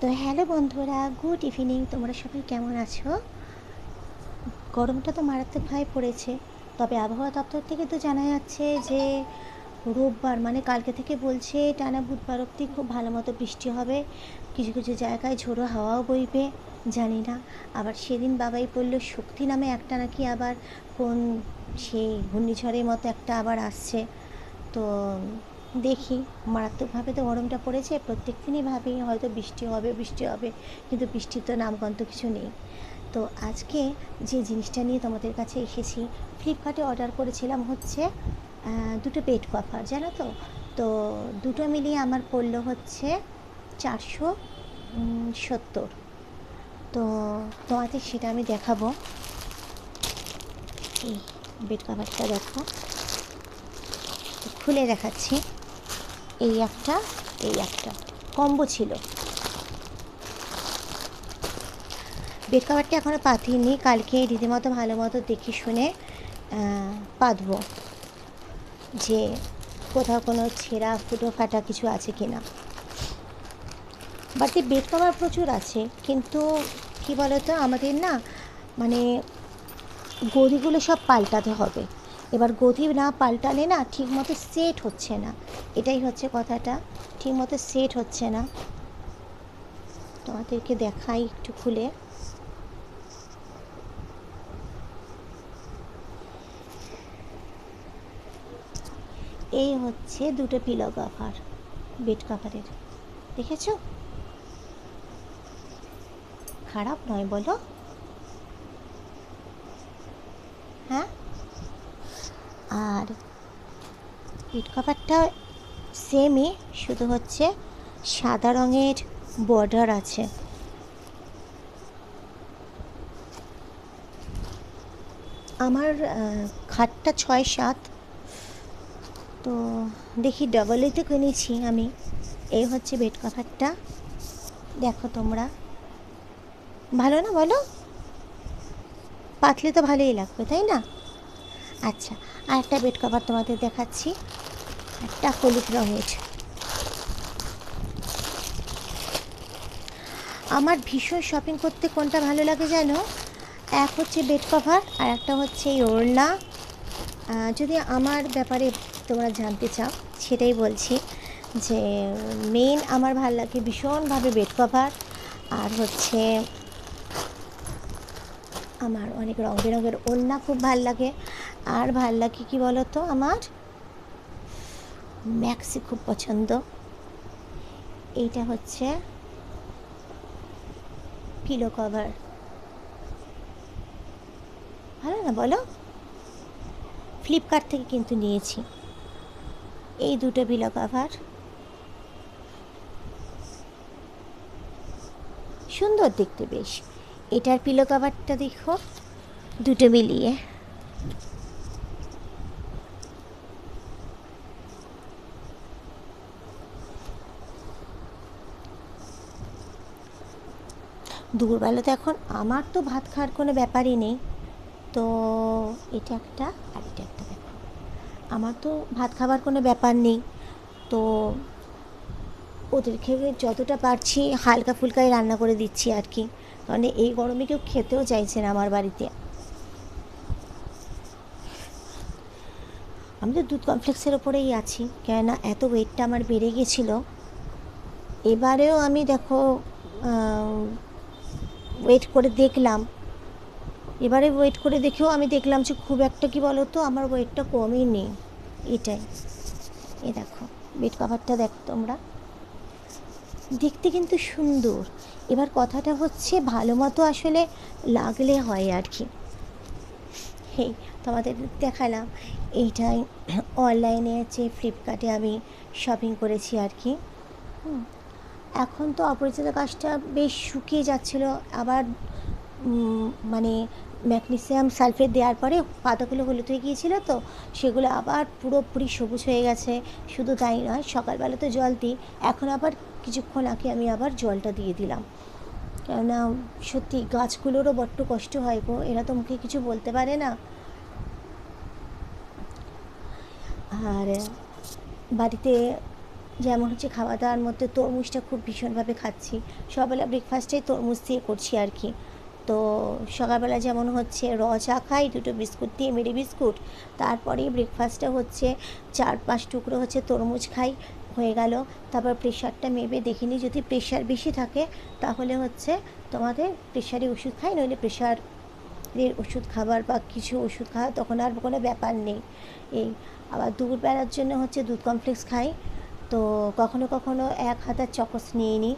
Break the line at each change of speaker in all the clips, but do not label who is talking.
তো হ্যালো বন্ধুরা, good evening. তোমরা সবাই কেমন আছো? গরমটা তো মারাত্মকভাবে পড়েছে। তবে আবহাওয়া দপ্তর থেকে তো জানা যাচ্ছে যে রোববার মানে কালকে থেকে বলছে টানা বুধবার অবধি খুব ভালো মতো বৃষ্টি হবে। কিছু কিছু জায়গায় ঝোড়ো হাওয়াও বইবে। জানি না, আবার সেদিন বাবাই বলল শক্তি নামে একটা নাকি আবার কোন সেই ঘূর্ণিঝড়ের মতো একটা আবার আসছে। তো দেখি, মারাত্মকভাবে তো গরমটা পড়েছে। প্রত্যেক দিনই ভাবি হয়তো বৃষ্টি হবে বৃষ্টি হবে, কিন্তু বৃষ্টির তো নামগন্ধ কিছু নেই। তো আজকে যে জিনিসটা নিয়ে তোমাদের কাছে এসেছি, ফ্লিপকার্টে অর্ডার করেছিলাম হচ্ছে দুটো বেড কভার, জানো তো। তো দুটো মিলিয়ে আমার পড়লো হচ্ছে 470। তো তোমাদের সেটা আমি দেখাবো। এই বেড কভারটা দেখো, খুলে দেখাচ্ছি। এই একটা, এই একটা কম্বো ছিল। বেড কভারটা এখনও পাতিনি, কালকে রীতিমতো ভালো মতো দেখে শুনে পাতবো, যে কোথাও কোনো ছেঁড়া ফুটো ফাটা কিছু আছে কি না। বাড়িতে বেড কভার প্রচুর আছে, কিন্তু কী বলতো, আমাদের না মানে গদিগুলো সব পাল্টাতে হবে। এবার গদি না পাল্টালে না ঠিকমতো সেট হচ্ছে না, এটাই হচ্ছে কথাটা, ঠিকমতো সেট হচ্ছে না। তোমাদেরকে দেখাই একটু খুলে। এই হচ্ছে দুটো পিলো কভার বেড কভারের, দেখেছো? খারাপ নয় বলো? হ্যাঁ। আর বেড কভারটা সেমই, শুধু হচ্ছে সাদা রঙের বর্ডার আছে। আমার খাটটা 6-7, তো দেখি ডবলেতে কিনেছি আমি। এই হচ্ছে বেড কভারটা, দেখো তোমরা, ভালো না বলো? পাতলে তো ভালোই লাগবে, তাই না? আচ্ছা, আর একটা বেড কভার তোমাদের দেখাচ্ছি, একটা হলুদ রঙের। আমার ভীষণ শপিং করতে কোনটা ভালো লাগে জানো? এক হচ্ছে বেড কভার, আর একটা হচ্ছে এই ওড়না। যদি আমার ব্যাপারে তোমরা জানতে চাও, সেটাই বলছি, যে মেন আমার ভাল লাগে ভীষণভাবে বেড কভার। আর হচ্ছে আমার অনেক রঙ বেরঙের ওড়না খুব ভাল লাগে। আর ভাল লাগে কী বলো তো, আমার ম্যাক্সি খুব পছন্দ। এইটা হচ্ছে পিলো কভার, ভালো না বলো? ফ্লিপকার্ট থেকে কিন্তু নিয়েছি এই দুটো পিলো কভার, সুন্দর দেখতে বেশ। এটার পিলো কভারটা দেখো, দুটো মিলিয়ে। দুপুরবেলাতে এখন আমার তো ভাত খাওয়ার কোনো ব্যাপারই নেই, তো এটা একটা আর এটা একটা দেখো, আমার তো ভাত খাবার কোনো ব্যাপার নেই, তো ওদেরকে যতটা পারছি হালকা ফুলকাই রান্না করে দিচ্ছি আর কি, কারণ এই গরমে কেউ খেতেও চাইছে না আমার বাড়িতে। আমি তো দুধ কমপ্লেক্সের ওপরেই আছি, কেননা এত ওয়েটটা আমার বেড়ে গেছিলো। এবারেও আমি দেখো ওয়েট করে দেখলাম, এবারে ওয়েট করে দেখেও আমি দেখলাম যে খুব একটা কী বলো তো, আমার ওয়েটটা কমই নেই। এটাই, এ দেখো বেড কভারটা দেখো তোমরা, দেখতে কিন্তু সুন্দর। এবার কথাটা হচ্ছে ভালো মতো আসলে লাগলে হয় আর কি। এই তোমাদের দেখালাম, এইটাই অনলাইনে আছে, ফ্লিপকার্টে আমি শপিং করেছি আর কি। এখন তো অপরিচিত গাছটা বেশ শুকিয়ে যাচ্ছিল, আবার মানে ম্যাগনেসিয়াম সালফেট দেওয়ার পরে পাতাগুলো হলুদ হয়ে গিয়েছিলো, তো সেগুলো আবার পুরোপুরি সবুজ হয়ে গেছে। শুধু তাই নয়, সকালবেলা তো জল দিই, এখন আবার কিছুক্ষণ আগে আমি আবার জলটা দিয়ে দিলাম, কেননা সত্যি গাছগুলোরও বড্ড কষ্ট হয় গো, এরা তো মুখে কিছু বলতে পারে না। আর বাড়িতে যেমন হচ্ছে খাওয়া দাওয়ার মধ্যে তরমুজটা খুব ভীষণভাবে খাচ্ছি, সকালবেলা ব্রেকফাস্টেই তরমুজ দিয়ে করছি আর কি। তো সকালবেলা যেমন হচ্ছে চা খাই, দুটো বিস্কুট দিয়ে মেরি বিস্কুট, তারপরেই ব্রেকফাস্টটা হচ্ছে 4-5 টুকরো হচ্ছে তরমুজ খাই, হয়ে গেল। তারপর প্রেশারটা মেপে দেখিনি, যদি প্রেশার বেশি থাকে তাহলে হচ্ছে তোমাদের প্রেশারের ওষুধ খাই, নইলে প্রেশারের ওষুধ খাবার বা কিছু ওষুধ খাওয়া তখন আর কোনো ব্যাপার নেই। এই আবার দুপুরবেলার জন্য হচ্ছে দুধ কমপ্লেক্স খাই। তো কখনো কখনো 1 হাতা চকোস নিয়ে নিই।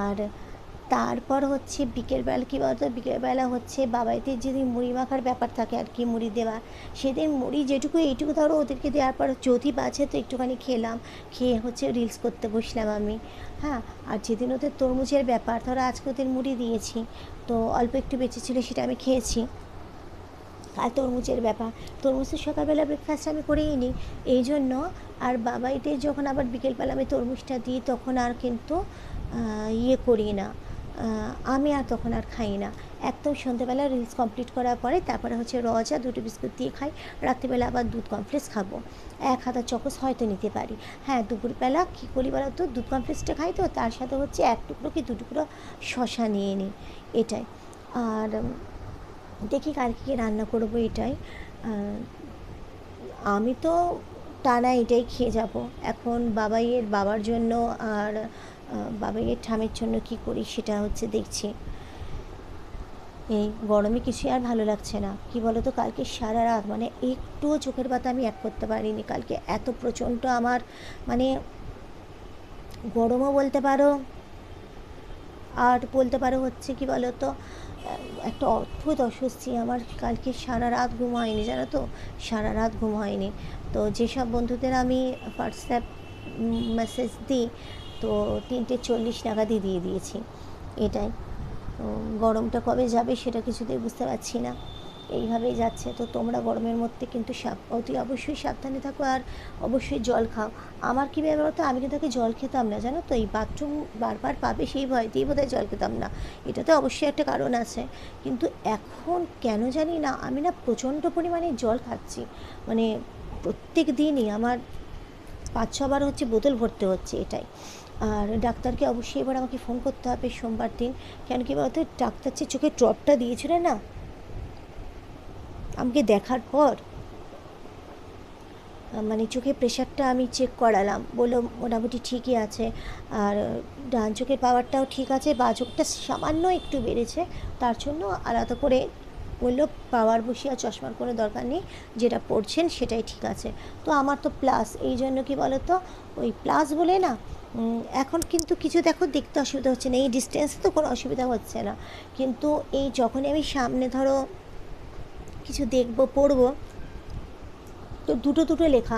আর তারপর হচ্ছে বিকেলবেলা কী বলতো, বিকেলবেলা হচ্ছে বাবাইদের যেদিন মুড়ি মাখার ব্যাপার থাকে আর কি, মুড়ি দেওয়া, সেদিন মুড়ি যেটুকু এইটুকু ধরো ওদেরকে দেওয়ার পর যদি বাঁচে তো একটুখানি খেলাম, খেয়ে হচ্ছে রিলস করতে বসলাম আমি। হ্যাঁ, আর যেদিন ওদের তরমুজের ব্যাপার, ধরো আজকে ওদের মুড়ি দিয়েছি, তো অল্প একটু বেঁচেছিলো সেটা আমি খেয়েছি। আর তরমুজের ব্যাপার, তরমুজের সকালবেলা ব্রেকফাস্ট আমি করেই নিই এই জন্য। আর বাবাইদের যখন আবার বিকেলবেলা আমি তরমুজটা দিই তখন আর কিন্তু ইয়ে করি না, আমি আর তখন আর খাই না। একদম সন্ধ্যেবেলা রিলস কমপ্লিট করার পরে তারপরে হচ্ছে চা, দুটো বিস্কুট দিয়ে খাই। রাত্রিবেলা আবার দুধ কমপ্লেক্স খাবো, 1 হাতা চকোস হয়তো নিতে পারি। হ্যাঁ, দুপুরবেলা কী করি বলো তো, দুধ কমপ্লেক্সটা খাই, তো তার সাথে হচ্ছে 1 টুকরো কি 2 টুকরো শশা নিয়ে নিই, এটাই। আর দেখি কালকে কী রান্না করবো, এটাই। আমি তো টানা এটাই খেয়ে যাব। এখন বাবার জন্য আর বাবাইয়ের ঠামের জন্য কি করি সেটা হচ্ছে দেখছি। এই গরমে কিছুই আর ভালো লাগছে না, কি বলো তো, কালকে সারা রাত মানে একটুও চোখের পাতা আমি এক করতে পারিনি। কালকে এত প্রচণ্ড আমার মানে গরমও বলতে পারো, আর বলতে পারো হচ্ছে কি বলো তো, একটা অদ্ভুত অস্বস্তি আমার। কালকে সারা রাত ঘুম হয়নি, জানো তো, সারা রাত ঘুম হয়নি। তো যেসব বন্ধুদের আমি হোয়াটসঅ্যাপ মেসেজ দিই, তো 3:40 নাগাদই দিয়ে দিয়েছি, এটাই। তো গরমটা কবে যাবে সেটা কিছুতেই বুঝতে পারছি না, এইভাবেই যাচ্ছে। তো তোমরা গরমের মধ্যে কিন্তু অতি অবশ্যই সাবধানে থাকো, আর অবশ্যই জল খাও। আমার কী ব্যাপার তো, আমি কিন্তু আগে জল খেতাম না, জানো তো, এই বাথরুম বারবার পাবে সেই ভয়তেই বোধহয় জল খেতাম না। এটাতে অবশ্যই একটা কারণ আছে, কিন্তু এখন কেন জানি না আমি না প্রচণ্ড পরিমাণে জল খাচ্ছি, মানে প্রত্যেক দিনই আমার 5-6 বার হচ্ছে বোতল ভরতে হচ্ছে, এটাই। আর ডাক্তারকে অবশ্যই এবার আমাকে ফোন করতে হবে সোমবার দিন, কেন কি বলতো, ডাক্তার যে চোখে ড্রপটা দিয়েছিল না আমাকে দেখার পর, মানে চোখের প্রেশারটা আমি চেক করালাম, বললো মোটামুটি ঠিকই আছে। আর ডান চোখের পাওয়ারটাও ঠিক আছে, বাঁ চোখটা সামান্য একটু বেড়েছে, তার জন্য আলাদা করে বললো পাওয়ার বসিয়ে আর চশমার কোনো দরকার নেই, যেটা পড়ছেন সেটাই ঠিক আছে। তো আমার তো প্লাস, এই জন্য কি বলো তো, ওই প্লাস বলে না, এখন কিন্তু কিছু দেখো দেখতে অসুবিধা হচ্ছে না, এই ডিস্টেন্সে তো কোনো অসুবিধা হচ্ছে না, কিন্তু এই যখনই আমি সামনে ধরো কিছু দেখবো পড়বো, তো দুটো দুটো লেখা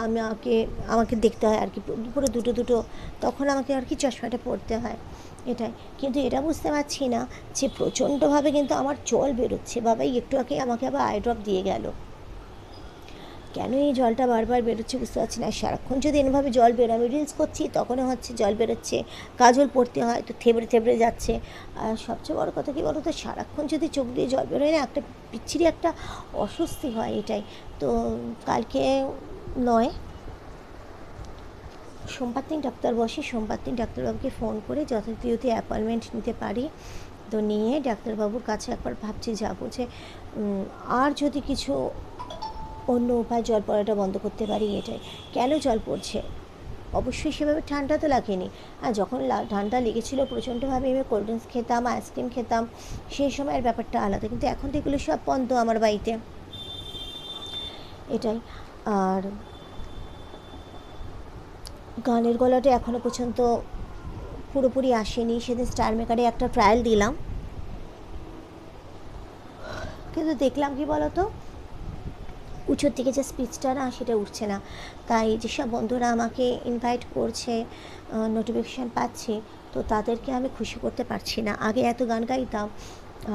আমাকে দেখতে হয় আর কি, পুরো দুটো দুটো, তখন আমাকে আর কি চশমাটা পড়তে হয়, এটাই। কিন্তু এটা বুঝতে পারছি না যে প্রচণ্ডভাবে কিন্তু আমার জল বেরোচ্ছে। বাবাই একটু আগে আমাকে আবার আই ড্রপ দিয়ে গেল, কেন এই জলটা বারবার বেরোচ্ছে বুঝতে পারছি না। সারাক্ষণ যদি এরভাবে জল বেরো, আমি রিলস করছি তখনও হচ্ছে জল বেরোচ্ছে, কাজল পড়তে হয় তো থেবড়ে থেবড়ে যাচ্ছে। আর সবচেয়ে বড় কথা কী বলো তো, সারাক্ষণ যদি চোখ দিয়ে জল বেরোয় না, একটা বিচ্ছিরি একটা অস্বস্তি হয়, এটাই। তো কালকে নয়, সোমবার দিন ডাক্তার বসে, সোমবার দিন ডাক্তারবাবুকে ফোন করে যথারীতি অ্যাপয়েন্টমেন্ট নিতে পারি, তো নিয়ে ডাক্তারবাবুর কাছে একবার ভাবছি যাবো, যে আর যদি কিছু অন্য উপায় জল পড়াটা বন্ধ করতে পারি, এটাই। কেন জল পড়ছে, অবশ্যই সেভাবে ঠান্ডা তো লাগেনি। আর যখন ঠান্ডা লেগেছিলো প্রচণ্ডভাবে, আমি কোল্ড ড্রিঙ্কস খেতাম, আইসক্রিম খেতাম, সেই সময়ের ব্যাপারটা আলাদা, কিন্তু এখন তো এগুলো সব বন্ধ আমার বাড়িতে, এটাই। আর গানের গলাটা এখনও পর্যন্ত পুরোপুরি আসেনি, সেদিন স্টার মেকারে একটা ট্রায়াল দিলাম, কিন্তু দেখলাম কি বলতো, উঁচুর দিকে যে স্পিচটা না সেটা উঠছে না। তাই যেসব বন্ধুরা আমাকে ইনভাইট করছে, নোটিফিকেশান পাচ্ছি, তো তাদেরকে আমি খুশি করতে পারছি না। আগে এত গান গাইতাম,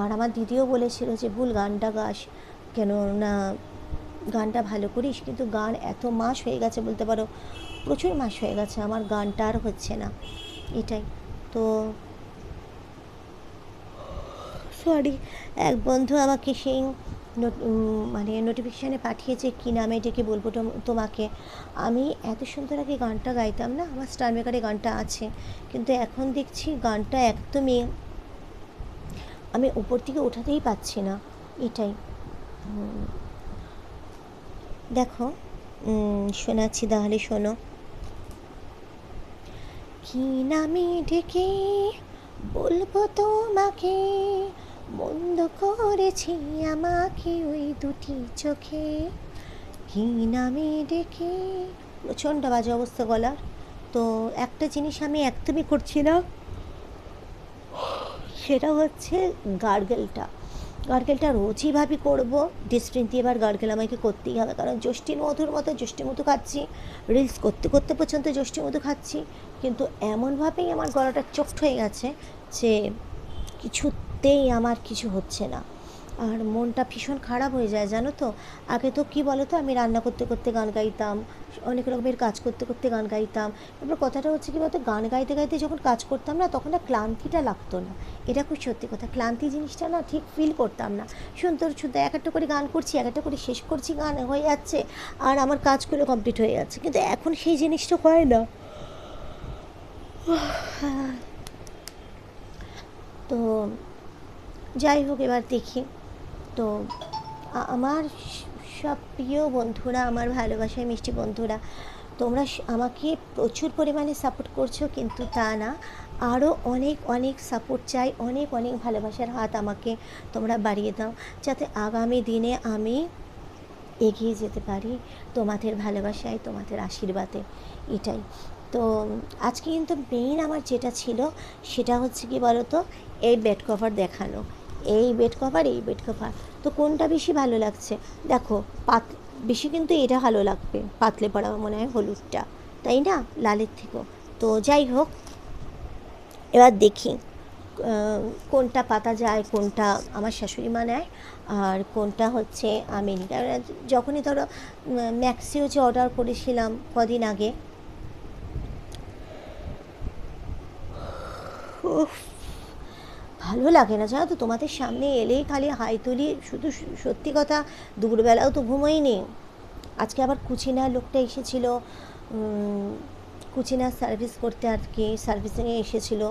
আর আমার দিদিও বলেছিল যে ভুল গানটা গাস, কেন না গানটা ভালো করিস, কিন্তু গান এত মাস হয়ে গেছে বলতে পারো, প্রচুর মাস হয়ে গেছে আমার গানটা আর হচ্ছে না, এটাই। তো সরি, এক বন্ধু আমাকে সেই মানে নোটিফিকেশানে পাঠিয়েছে কী নামে ডেকে বলবো তোমাকে। আমি এত সুন্দর আগে গানটা গাইতাম না, আমার স্টার মেকারে গানটা আছে, কিন্তু এখন দেখছি গানটা একদমই আমি উপর থেকে ওঠাতেই পাচ্ছি না। এটাই দেখো, শোনাচ্ছি তাহলে শোনো। কি নামে ডেকে বলবো তোমাকে, বন্ধ করেছি আমাকে ওই দুটি চোখে। কি নামে ডেকে, প্রচণ্ড বাজে অবস্থা গলার। তো একটা জিনিস আমি একদমই করছি না, সেটা হচ্ছে গার্গেলটা রোজই ভাবি করবো। ডিসপ্রিন দিয়ে এবার গার্গেল আমাকে করতেই হবে, কারণ যষ্টির মধুর মতো যষ্টি মধু খাচ্ছি, রিলস করতে করতে পর্যন্ত যষ্টি মধু খাচ্ছি, কিন্তু এমনভাবেই আমার গলাটা চোখট হয়ে গেছে যে কিছুতেই আমার কিছু হচ্ছে না, আর মনটা ভীষণ খারাপ হয়ে যায়, জানো তো। আগে তো কী বলো তো, আমি রান্না করতে করতে গান গাইতাম, অনেক রকমের কাজ করতে করতে গান গাইতাম। এবার কথাটা হচ্ছে কী বলতো, গান গাইতে গাইতে যখন কাজ করতাম না, তখন না ক্লান্তিটা লাগতো না। এটা খুব সত্যি কথা, ক্লান্তি জিনিসটা না ঠিক ফিল করতাম না। সুন্দর সুন্দর এক একটা করে গান করছি, এক একটা করে শেষ করছি, গান হয়ে যাচ্ছে, আর আমার কাজগুলো কমপ্লিট হয়ে যাচ্ছে, কিন্তু এখন সেই জিনিসটা হয় না। তো যাই হোক, এবার দেখি। তো আমার সব প্রিয় বন্ধুরা, আমার ভালোবাসায় মিষ্টি বন্ধুরা, তোমরা আমাকে প্রচুর পরিমাণে সাপোর্ট করছো, কিন্তু তা না, আরও অনেক অনেক সাপোর্ট চাই, অনেক অনেক ভালোবাসার হাত আমাকে তোমরা বাড়িয়ে দাও, যাতে আগামী দিনে আমি এগিয়ে যেতে পারি তোমাদের ভালোবাসায়, তোমাদের আশীর্বাদে। এটাই তো। আজকে কিন্তু মেইন আমার যেটা ছিল সেটা হচ্ছে কি বলো তো, এই বেড কভার দেখানো, এই বেড কভার। তো কোনটা বেশি ভালো লাগছে দেখো, বেশি কিন্তু এটা ভালো লাগবে, পাতলে পড়া মনে হয় হলুদটা, তাই না, লালের থেকেও। তো যাই হোক, এবার দেখি কোনটা পাতা যায়, কোনটা আমার শাশুড়ি মা নেয়, আর কোনটা হচ্ছে আমি নিই। যখনই ধরো ম্যাক্সিও যে অর্ডার করেছিলাম কদিন আগে, ভালো লাগে না জানো তো, তোমাদের সামনে এলেই খালি হাই তুলি, শুধু সত্যি কথা, দুপুরবেলাও তো ঘুমোইনি। আজকে আবার কুচিনার লোকটা এসেছিলো, কুচিনার সার্ভিস করতে, আর কি সার্ভিসিংয়ে এসেছিলো,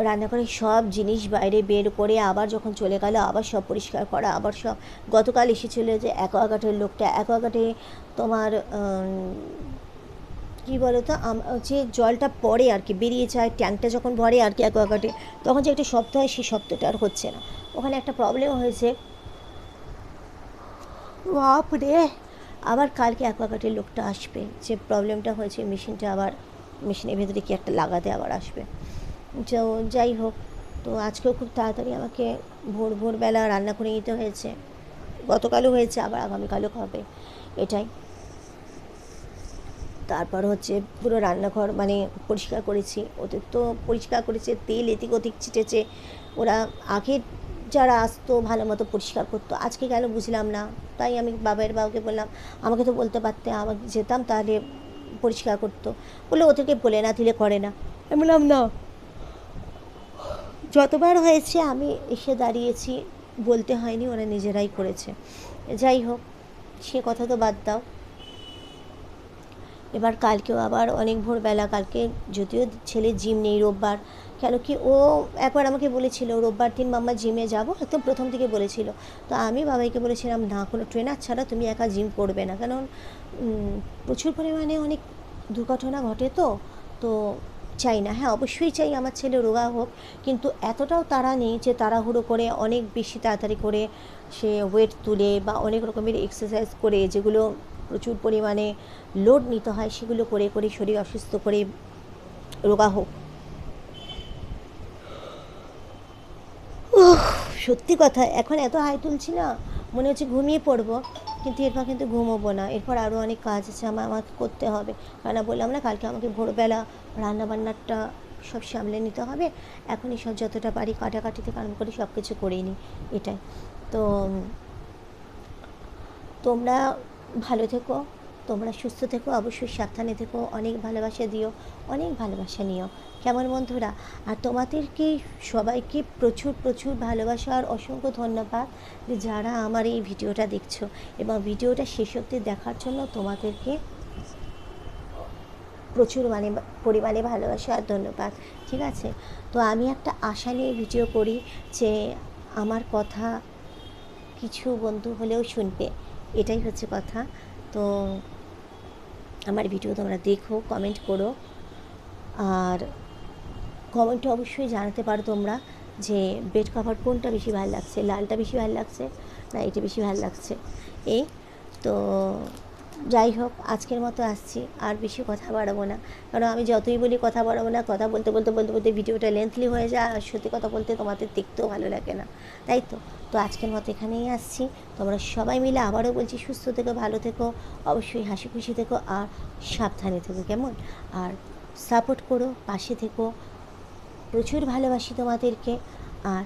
রান্নাঘরের সব জিনিস বাইরে বের করে আবার যখন চলে গেল আবার সব পরিষ্কার করা, আবার সব। গতকাল এসেছিলো যে অ্যাকোয়াগার্ডের লোকটা, অ্যাকোয়াগার্ডে তোমার কী বলো তো, যে জলটা পড়ে আর কি বেরিয়ে যায়, ট্যাঙ্কটা যখন ভরে আর কি অ্যাকোয়াগার্ডে, তখন যে একটা শব্দ হয়, সেই শব্দটা আর হচ্ছে না। ওখানে একটা প্রবলেম হয়েছে, বাপ রে। আবার কালকে অ্যাকোয়াগার্ডের লোকটা আসবে, যে প্রবলেমটা হয়েছে মেশিনটা, আবার মেশিনের ভেতরে কি একটা লাগাতে আবার আসবে। তো যাই হোক, তো আজকেও খুব তাড়াতাড়ি আমাকে ভোরবেলা রান্না করে নিতে হয়েছে, গতকালও হয়েছে, আবার আগামীকালও হবে, এটাই। তারপর হচ্ছে পুরো রান্নাঘর মানে পরিষ্কার করেছি, ওদের তো পরিষ্কার করেছে, তেল এদিক ওদিক ছিটেছে। ওরা আগে যারা আসতো ভালো মতো পরিষ্কার করতো, আজকে কেন বুঝলাম না। তাই আমি বাবাকে বললাম, আমাকে তো বলতে পারতে, আমাকে যেতাম তাহলে পরিষ্কার করতো। বলে ওদেরকে বলে না দিলে করে না। আমি বললাম না, যতবার হয়েছে আমি এসে দাঁড়িয়েছি, বলতে হয়নি, ওরা নিজেরাই করেছে। যাই হোক, সে কথা তো বাদ দাও। এবার কালকেও আবার অনেক ভোরবেলা, কালকে যদিও ছেলে জিম নেই রোববার, কেন কি ও একবার আমাকে বলেছিল রোববার দিন মাম্মা জিমে যাব, একদম প্রথম থেকে বলেছিল। তো আমি বাবাইকে বলেছিলাম না, কোনো ট্রেনার ছাড়া তুমি একা জিম করবে না, কারণ প্রচুর পরিমাণে অনেক দুর্ঘটনা ঘটে, তো চাই না। হ্যাঁ, অবশ্যই চাই আমার ছেলে রোগা হোক, কিন্তু এতটাও তাড়া নেই যে তাড়াহুড়ো করে অনেক বেশি তাড়াতাড়ি করে সে ওয়েট তুলে বা অনেক রকমের এক্সারসাইজ করে, যেগুলো প্রচুর পরিমাণে লোড নিতে হয়, সেগুলো করে করে শরীর অসুস্থ করে রোগা হোক। সত্যি কথা, এখন এত হাই তুলছি না, মনে হচ্ছে ঘুমিয়ে পড়বো, কিন্তু এরপর কিন্তু ঘুমোবো না, এরপর আরও অনেক কাজ আছে আমাকে করতে হবে। কেন বললাম না, কালকে আমাকে ভোরবেলা রান্নাবান্নাটা সব সামলে নিতে হবে। এখনই সব যতটা পারি কাটাকাটি থেকে আরম্ভ করে সব কিছু করেই নিই, এটাই। তো তোমরা ভালো থেকো, তোমরা সুস্থ থেকো, অবশ্যই সাবধানে থেকো, অনেক ভালোবাসা দিও, অনেক ভালোবাসা নিও, কেমন বন্ধুরা? আর তোমাদেরকে সবাইকে প্রচুর প্রচুর ভালোবাসা আর অসংখ্য ধন্যবাদ যে যারা আমার এই ভিডিওটা দেখছো, এবং ভিডিওটা শেষ অবধি দেখার জন্য তোমাদেরকে প্রচুর পরিমাণে ভালোবাসা আর ধন্যবাদ। ঠিক আছে, তো আমি একটা আশা নিয়ে ভিডিও করি যে আমার কথা কিছু বন্ধু হলেও শুনবে, এটাই হচ্ছে কথা। তো আমার ভিডিও তোমরা দেখো, কমেন্ট করো, আর কমেন্টে অবশ্যই জানাতে পারো তোমরা যে বেড কভার কোনটা বেশি ভালো লাগছে, লালটা বেশি ভালো লাগছে না এটা বেশি ভালো লাগছে। এই তো যাই হোক, আজকের মতো আসছি, আর বেশি কথা বাড়াবো না, কারণ আমি যতই বলি কথা বাড়াবো না, কথা বলতে বলতে বলতে বলতে ভিডিওটা লেন্থলি হয়ে যায়, আর সত্যি কথা বলতে তোমাদের দেখতেও ভালো লাগে না, তাই তো। তো আজকের মতো এখানেই আসছি, তোমরা সবাই মিলে আবারও বলছি সুস্থ থেকো, ভালো থেকো, অবশ্যই হাসি খুশি থেকো, আর সাবধানে থেকো, কেমন? আর সাপোর্ট করো, পাশে থেকো, প্রচুর ভালোবাসি তোমাদেরকে, আর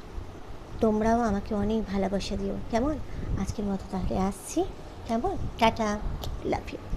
তোমরাও আমাকে অনেক ভালোবাসা দিও, কেমন? আজকের মতো তাহলে আসছি, কেমন? Tata, love you.